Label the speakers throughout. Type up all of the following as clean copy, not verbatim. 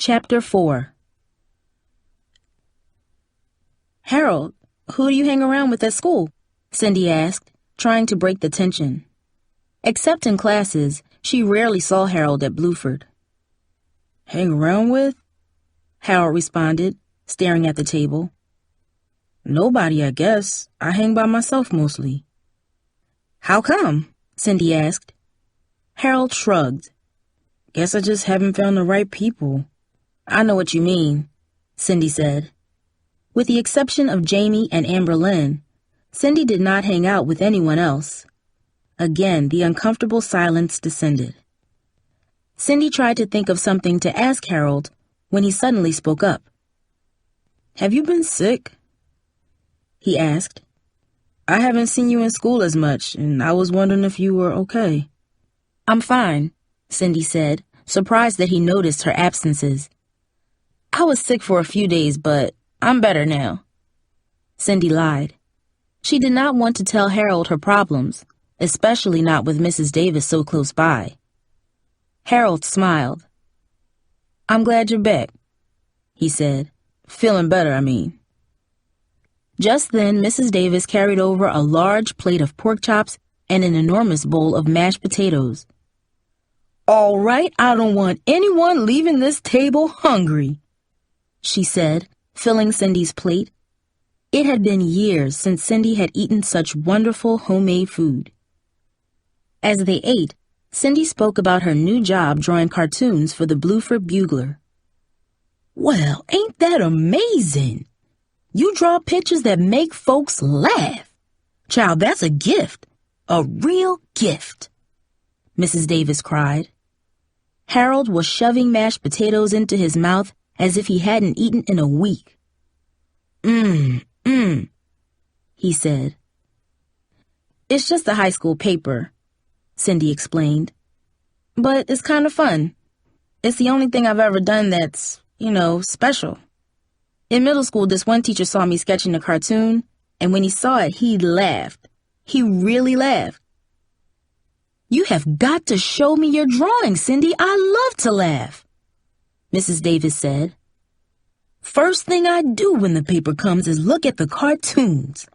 Speaker 1: Chapter 4. Harold, who do you hang around with at school? Cindy asked, trying to break the tension. Except in classes, she rarely saw Harold at Bluford. Hang around with? Harold responded, staring at the table. Nobody, I guess. I hang by myself mostly. How come? Cindy asked. Harold shrugged. Guess I just haven't found the right people. I know what you mean, Cindy said. With the exception of Jamie and Amber Lynn, Cindy did not hang out with anyone else. Again, the uncomfortable silence descended. Cindy tried to think of something to ask Harold when he suddenly spoke up. Have you been sick? He asked. I haven't seen you in school as much, and I was wondering if you were okay. I'm fine, Cindy said, surprised that he noticed her absences. I was sick for a few days, but I'm better now. Cindy lied. She did not want to tell Harold her problems, especially not with Mrs. Davis so close by. Harold smiled. I'm glad you're back, he said. Feeling better, I mean. Just then, Mrs. Davis carried over a large plate of pork chops and an enormous bowl of mashed potatoes. All right, I don't want anyone leaving this table hungry, she said, filling Cindy's plate. It had been years since Cindy had eaten such wonderful homemade food. As they ate, Cindy spoke about her new job drawing cartoons for the Bluford Bugler. Well, ain't that amazing? You draw pictures that make folks laugh. Child, that's a gift. A real gift, Mrs. Davis cried. Harold was shoving mashed potatoes into his mouth as if he hadn't eaten in a week. He said. It's just a high school paper, Cindy explained. But it's kind of fun. It's the only thing I've ever done that's, special. In middle school, this one teacher saw me sketching a cartoon, and when he saw it, he laughed. He really laughed. You have got to show me your drawing, Cindy. I love to laugh, Mrs. Davis said. First thing I do when the paper comes is look at the cartoons.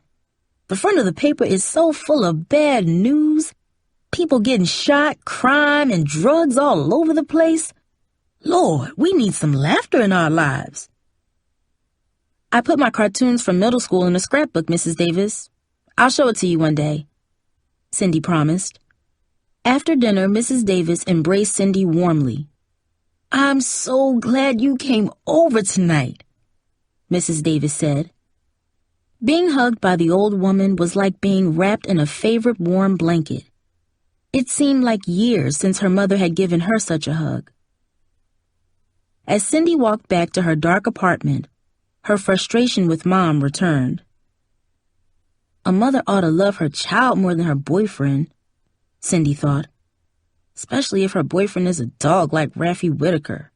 Speaker 1: The front of the paper is so full of bad news. People getting shot, crime, and drugs all over the place. Lord, we need some laughter in our lives. I put my cartoons from middle school in a scrapbook, Mrs. Davis. I'll show it to you one day, Cindy promised. After dinner, Mrs. Davis embraced Cindy warmly. I'm so glad you came over tonight, Mrs. Davis said. Being hugged by the old woman was like being wrapped in a favorite warm blanket. It seemed like years since her mother had given her such a hug. As Cindy walked back to her dark apartment, her frustration with Mom returned. A mother ought to love her child more than her boyfriend, Cindy thought, especially if her boyfriend is a dog like Raffi Whitaker.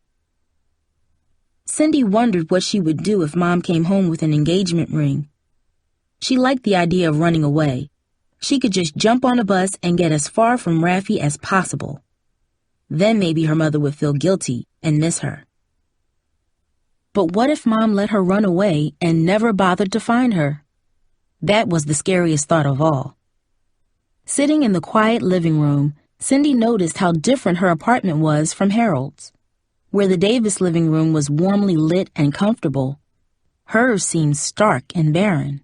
Speaker 1: Cindy wondered what she would do if Mom came home with an engagement ring. She liked the idea of running away. She could just jump on a bus and get as far from Raffi as possible. Then maybe her mother would feel guilty and miss her. But what if Mom let her run away and never bothered to find her? That was the scariest thought of all. Sitting in the quiet living room, Cindy noticed how different her apartment was from Harold's. Where the Davis living room was warmly lit and comfortable, hers seemed stark and barren.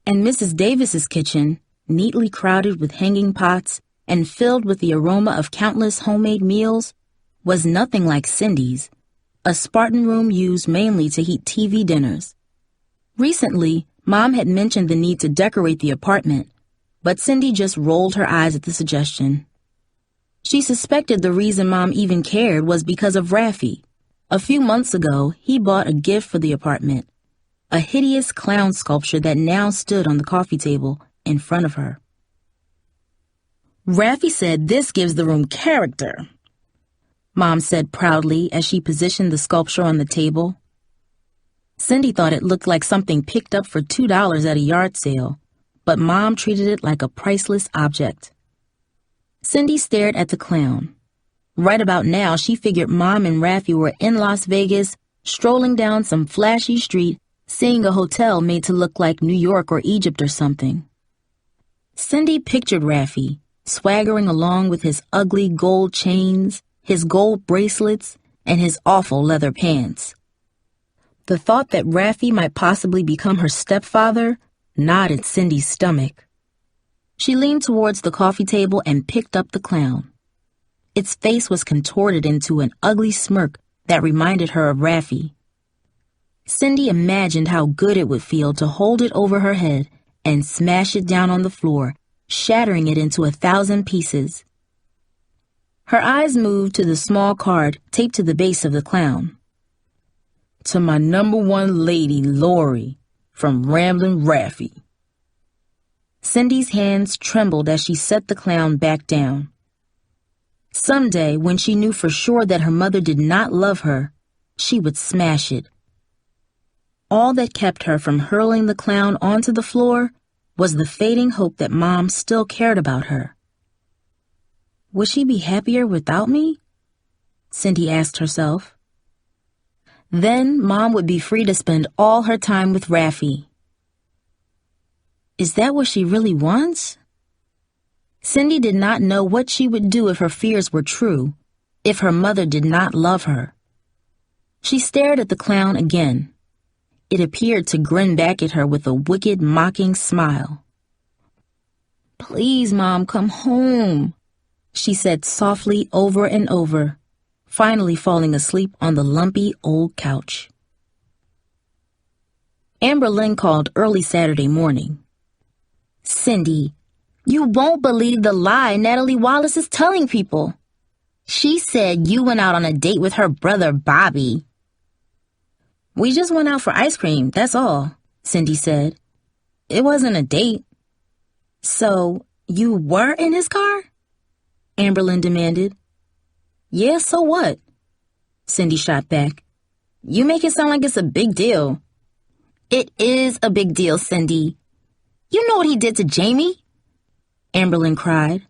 Speaker 1: And Mrs. Davis's kitchen, neatly crowded with hanging pots and filled with the aroma of countless homemade meals, was nothing like Cindy's, a Spartan room used mainly to heat TV dinners. Recently, Mom had mentioned the need to decorate the apartment, but Cindy just rolled her eyes at the suggestion. She suspected the reason Mom even cared was because of Raffi. A few months ago, he bought a gift for the apartment, a hideous clown sculpture that now stood on the coffee table in front of her. Raffi said this gives the room character, Mom said proudly as she positioned the sculpture on the table. Cindy thought it looked like something picked up for $2 at a yard sale, but Mom treated it like a priceless object. Cindy stared at the clown. Right about now, she figured Mom and Raffi were in Las Vegas, strolling down some flashy street, seeing a hotel made to look like New York or Egypt or something. Cindy pictured Raffi, swaggering along with his ugly gold chains, his gold bracelets, and his awful leather pants. The thought that Raffi might possibly become her stepfather knotted Cindy's stomach. She leaned towards the coffee table and picked up the clown. Its face was contorted into an ugly smirk that reminded her of Raffi. Cindy imagined how good it would feel to hold it over her head and smash it down on the floor, shattering it into 1,000 pieces. Her eyes moved to the small card taped to the base of the clown. To my number one lady, Lori, from Ramblin' Raffi. Cindy's hands trembled as she set the clown back down. Someday, when she knew for sure that her mother did not love her, she would smash it. All that kept her from hurling the clown onto the floor was the fading hope that Mom still cared about her. Would she be happier without me? Cindy asked herself. Then Mom would be free to spend all her time with Raffi. Is that what she really wants? Cindy did not know what she would do if her fears were true, if her mother did not love her. She stared at the clown again. It appeared to grin back at her with a wicked, mocking smile. Please, Mom, come home, she said softly over and over, finally falling asleep on the lumpy old couch. Lynn called early Saturday morning. Cindy, you won't believe the lie Natalie Wallace is telling people. She said you went out on a date with her brother, Bobby. We just went out for ice cream, that's all, Cindy said. It wasn't a date. So, you were in his car? Lynn demanded. Yeah, so what? Cindy shot back. You make it sound like it's a big deal. It is a big deal, Cindy. You know what he did to Jamie? Lynn cried.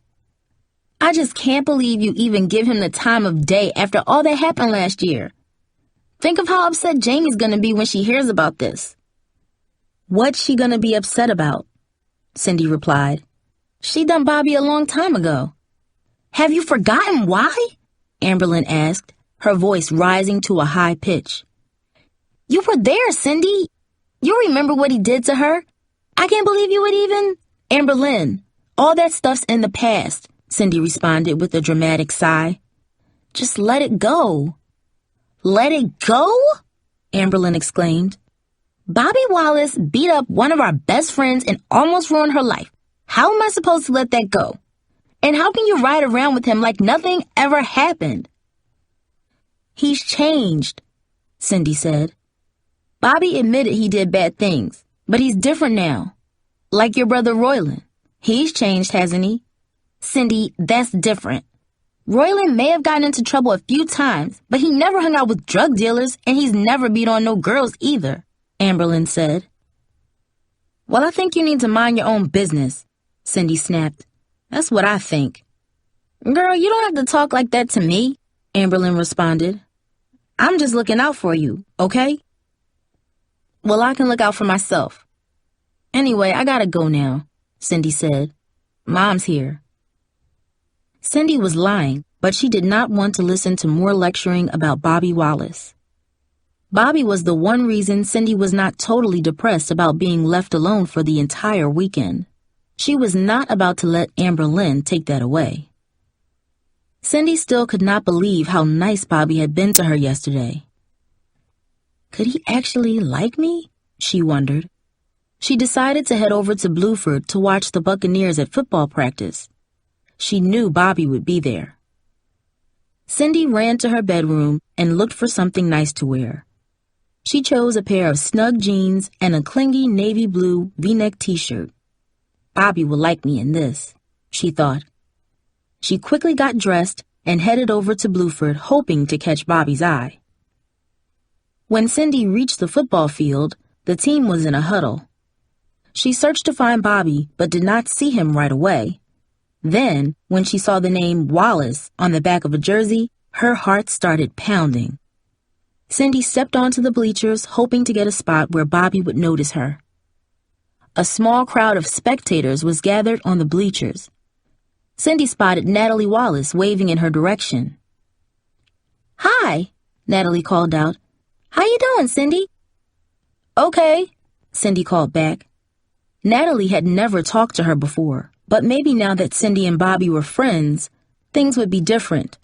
Speaker 1: I just can't believe you even give him the time of day after all that happened last year. Think of how upset Jamie's gonna be when she hears about this. What's she gonna be upset about? Cindy replied. She done Bobby a long time ago. Have you forgotten why? Lynn asked, her voice rising to a high pitch. You were there, Cindy. You remember what he did to her? I can't believe you would even... Lynn, all that stuff's in the past, Cindy responded with a dramatic sigh. Just let it go. Let it go? Lynn exclaimed. Bobby Wallace beat up one of our best friends and almost ruined her life. How am I supposed to let that go? And how can you ride around with him like nothing ever happened? He's changed, Cindy said. Bobby admitted he did bad things, but he's different now. Like your brother Royland. He's changed, hasn't he? Cindy, that's different. Royland may have gotten into trouble a few times, but he never hung out with drug dealers, and he's never beat on no girls either, Lynn said. Well, I think you need to mind your own business, Cindy snapped. That's what I think. Girl, you don't have to talk like that to me, Lynn responded. I'm just looking out for you, okay? Well, I can look out for myself. Anyway, I gotta go now, Cindy said. Mom's here. Cindy was lying, but she did not want to listen to more lecturing about Bobby Wallace. Bobby was the one reason Cindy was not totally depressed about being left alone for the entire weekend. She was not about to let Lynn take that away. Cindy still could not believe how nice Bobby had been to her yesterday. Could he actually like me? She wondered. She decided to head over to Bluford to watch the Buccaneers at football practice. She knew Bobby would be there. Cindy ran to her bedroom and looked for something nice to wear. She chose a pair of snug jeans and a clingy navy blue V-neck t-shirt. Bobby will like me in this, she thought. She quickly got dressed and headed over to Bluford, hoping to catch Bobby's eye. When Cindy reached the football field, the team was in a huddle. She searched to find Bobby, but did not see him right away. Then, when she saw the name Wallace on the back of a jersey, her heart started pounding. Cindy stepped onto the bleachers, hoping to get a spot where Bobby would notice her. A small crowd of spectators was gathered on the bleachers. Cindy spotted Natalie Wallace waving in her direction. "Hi," Natalie called out. "How you doing, Cindy?" "Okay," Cindy called back. Natalie had never talked to her before, but maybe now that Cindy and Bobby were friends, things would be different.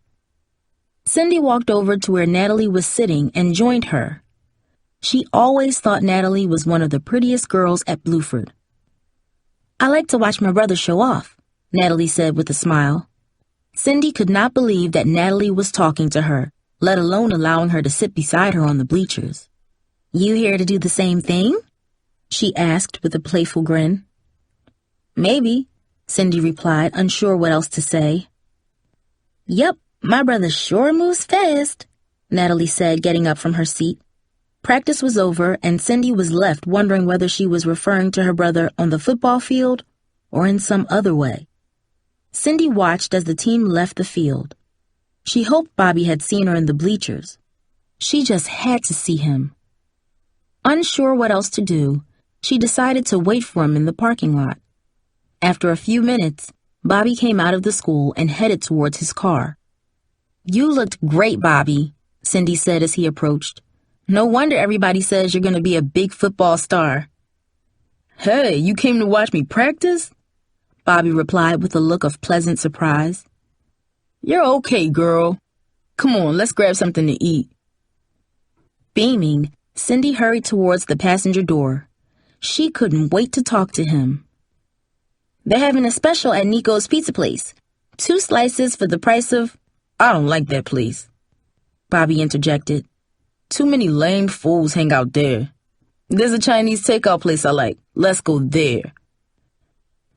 Speaker 1: Cindy walked over to where Natalie was sitting and joined her. She always thought Natalie was one of the prettiest girls at Bluford. "I like to watch my brother show off," Natalie said with a smile. Cindy could not believe that Natalie was talking to her, let alone allowing her to sit beside her on the bleachers. "You here to do the same thing?" she asked with a playful grin. "Maybe," Cindy replied, unsure what else to say. "Yep, my brother sure moves fast," Natalie said, getting up from her seat. Practice was over, and Cindy was left wondering whether she was referring to her brother on the football field or in some other way. Cindy watched as the team left the field. She hoped Bobby had seen her in the bleachers. She just had to see him. Unsure what else to do, she decided to wait for him in the parking lot. After a few minutes, Bobby came out of the school and headed towards his car. "You looked great, Bobby," Cindy said as he approached. "No wonder everybody says you're going to be a big football star." "Hey, you came to watch me practice?" Bobby replied with a look of pleasant surprise. "You're okay, girl. Come on, let's grab something to eat." Beaming, Cindy hurried towards the passenger door. She couldn't wait to talk to him. "They're having a special at Nico's Pizza Place. 2 slices for the price of—" "I don't like that place," Bobby interjected. "Too many lame fools hang out there. There's a Chinese takeout place I like. Let's go there."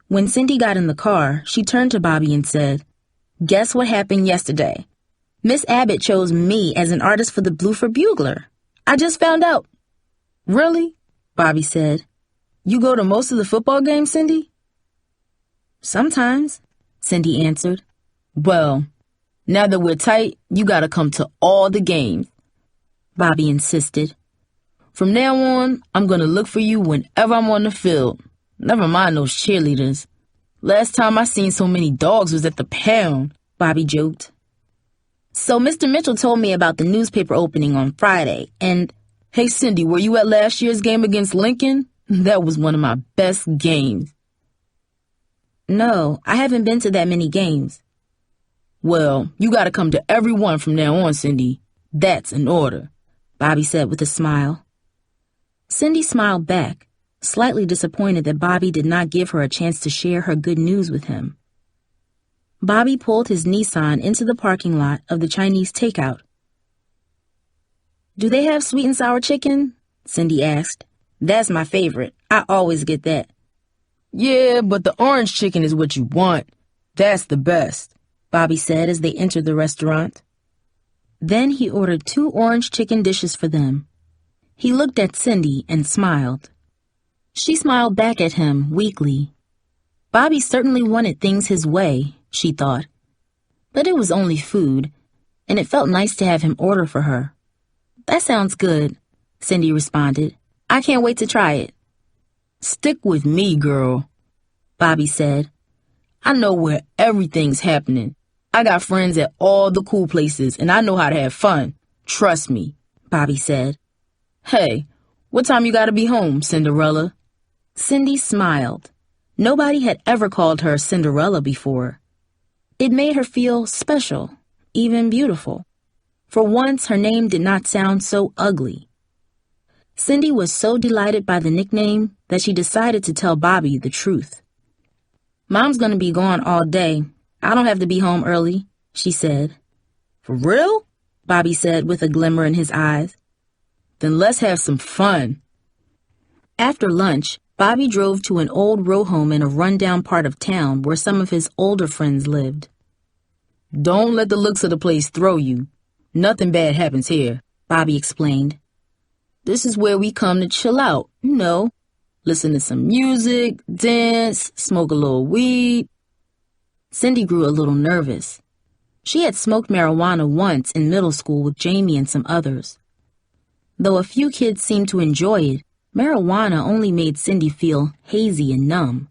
Speaker 1: When Cindy got in the car, she turned to Bobby and said, "Guess what happened yesterday? Miss Abbott chose me as an artist for the Bluford Bugler. I just found out." "Really?" Bobby said. "You go to most of the football games, Cindy?" "Sometimes," Cindy answered. "Well, now that we're tight, you gotta come to all the games," Bobby insisted. "From now on, I'm gonna look for you whenever I'm on the field. Never mind those cheerleaders. Last time I seen so many dogs was at the pound," Bobby joked. "So Mr. Mitchell told me about the newspaper opening on Friday, and—" "Hey, Cindy, were you at last year's game against Lincoln? That was one of my best games." "No, I haven't been to that many games." "Well, you gotta come to every one from now on, Cindy. That's an order," Bobby said with a smile. Cindy smiled back, slightly disappointed that Bobby did not give her a chance to share her good news with him. Bobby pulled his Nissan into the parking lot of the Chinese takeout. "Do they have sweet and sour chicken?" Cindy asked. "That's my favorite. I always get that." "Yeah, but the orange chicken is what you want. That's the best," Bobby said as they entered the restaurant. Then he ordered 2 orange chicken dishes for them. He looked at Cindy and smiled. She smiled back at him weakly. Bobby certainly wanted things his way, she thought. But it was only food, and it felt nice to have him order for her. "That sounds good," Cindy responded. "I can't wait to try it." "Stick with me, girl," Bobby said. "I know where everything's happening. I got friends at all the cool places, and I know how to have fun. Trust me," Bobby said. "Hey, what time you gotta be home, Cinderella?" Cindy smiled. Nobody had ever called her Cinderella before. It made her feel special, even beautiful. For once, her name did not sound so ugly. Cindy was so delighted by the nickname that she decided to tell Bobby the truth. "Mom's gonna be gone all day. I don't have to be home early," she said. "For real?" Bobby said with a glimmer in his eyes. "Then let's have some fun." After lunch, Bobby drove to an old row home in a rundown part of town where some of his older friends lived. "Don't let the looks of the place throw you. Nothing bad happens here," Bobby explained. "This is where we come to chill out, listen to some music, dance, smoke a little weed." Cindy grew a little nervous. She had smoked marijuana once in middle school with Jamie and some others. Though a few kids seemed to enjoy it, marijuana only made Cindy feel hazy and numb.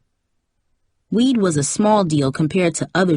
Speaker 1: Weed was a small deal compared to other